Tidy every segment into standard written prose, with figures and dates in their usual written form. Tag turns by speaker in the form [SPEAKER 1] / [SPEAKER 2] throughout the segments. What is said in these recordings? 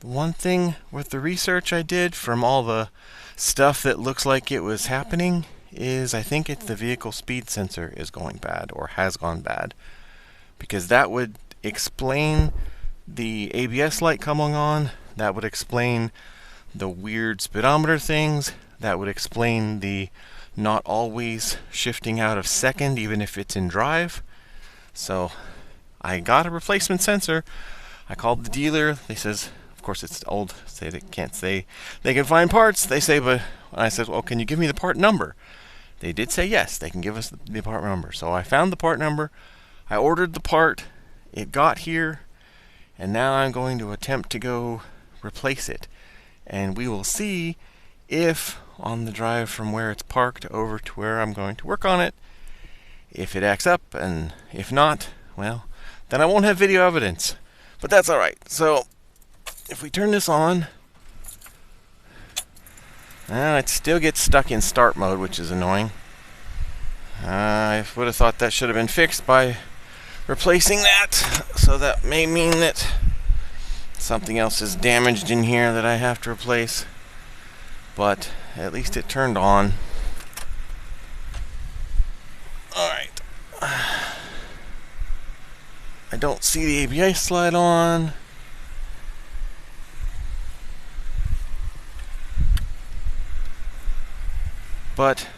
[SPEAKER 1] One thing with the research I did from all the stuff that looks like it was happening is I think it's the vehicle speed sensor is going bad or has gone bad, because that would explain the ABS light coming on, that would explain the weird speedometer things, that would explain the not always shifting out of second even if it's in drive. So I got a replacement sensor. I called the dealer. They says, of course it's old, say they can't say they can find parts. They say, but I said, well, can you give me the part number? They did say yes, they can give us the part number. So I found the part number. I ordered the part. It got here, and now I'm going to attempt to go replace it. And we will see if on the drive from where it's parked over to where I'm going to work on it, if it acts up, and if not, well, then I won't have video evidence. But that's alright. So if we turn this on, it still gets stuck in start mode, which is annoying. I would have thought that should have been fixed by replacing that, so that may mean that something else is damaged in here that I have to replace. But at least it turned on. Alright. I don't see the ABS light on. But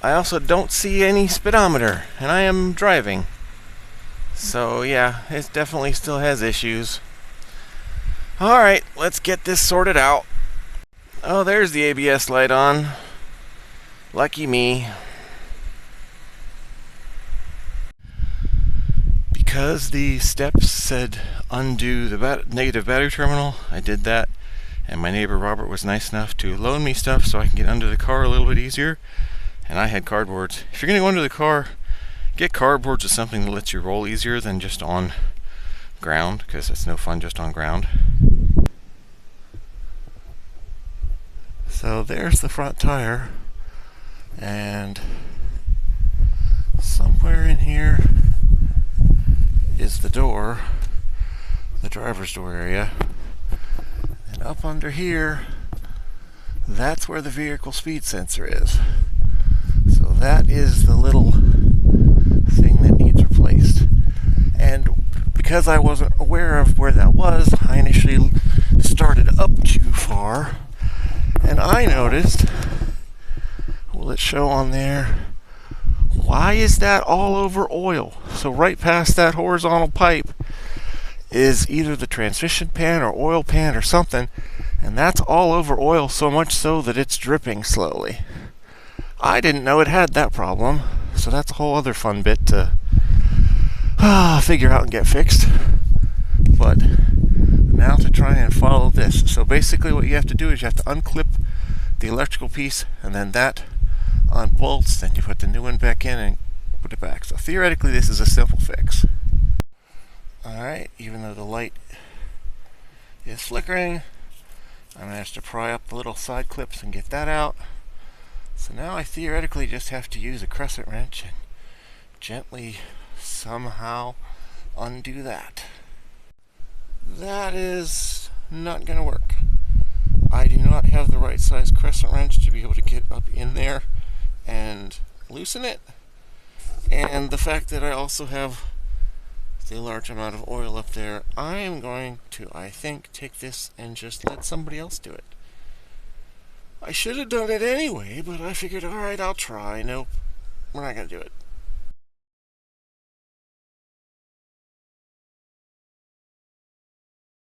[SPEAKER 1] I also don't see any speedometer, and I am driving. So yeah, it definitely still has issues. Alright, let's get this sorted out. Oh, there's the ABS light on. Lucky me. Because the steps said undo the negative battery terminal, I did that. And my neighbor Robert was nice enough to loan me stuff so I can get under the car a little bit easier. And I had cardboards. If you're going to go under the car, get cardboards or something that lets you roll easier than just on ground, because it's no fun just on ground. So there's the front tire, and somewhere in here is the door, the driver's door area. And up under here, that's where the vehicle speed sensor is. So that is the little thing that needs replaced. And because I wasn't aware of where that was, I initially started up too far. And I noticed, will it show on there, why is that all over oil? So right past that horizontal pipe is either the transmission pan or oil pan or something, and that's all over oil, so much so that it's dripping slowly. I didn't know it had that problem, so that's a whole other fun bit to figure out and get fixed. But now to try and follow this. So basically what you have to do is you have to unclip the electrical piece, and then that unbolts, then you put the new one back in and put it back. So theoretically this is a simple fix. Alright, even though the light is flickering, I managed to pry up the little side clips and get that out. So now I theoretically just have to use a crescent wrench and gently somehow undo that. That is not going to work. I do not have the right size crescent wrench to be able to get up in there and loosen it. And the fact that I also have the large amount of oil up there, I am going to, I think, take this and just let somebody else do it. I should have done it anyway, but I figured, alright, I'll try. Nope, we're not going to do it.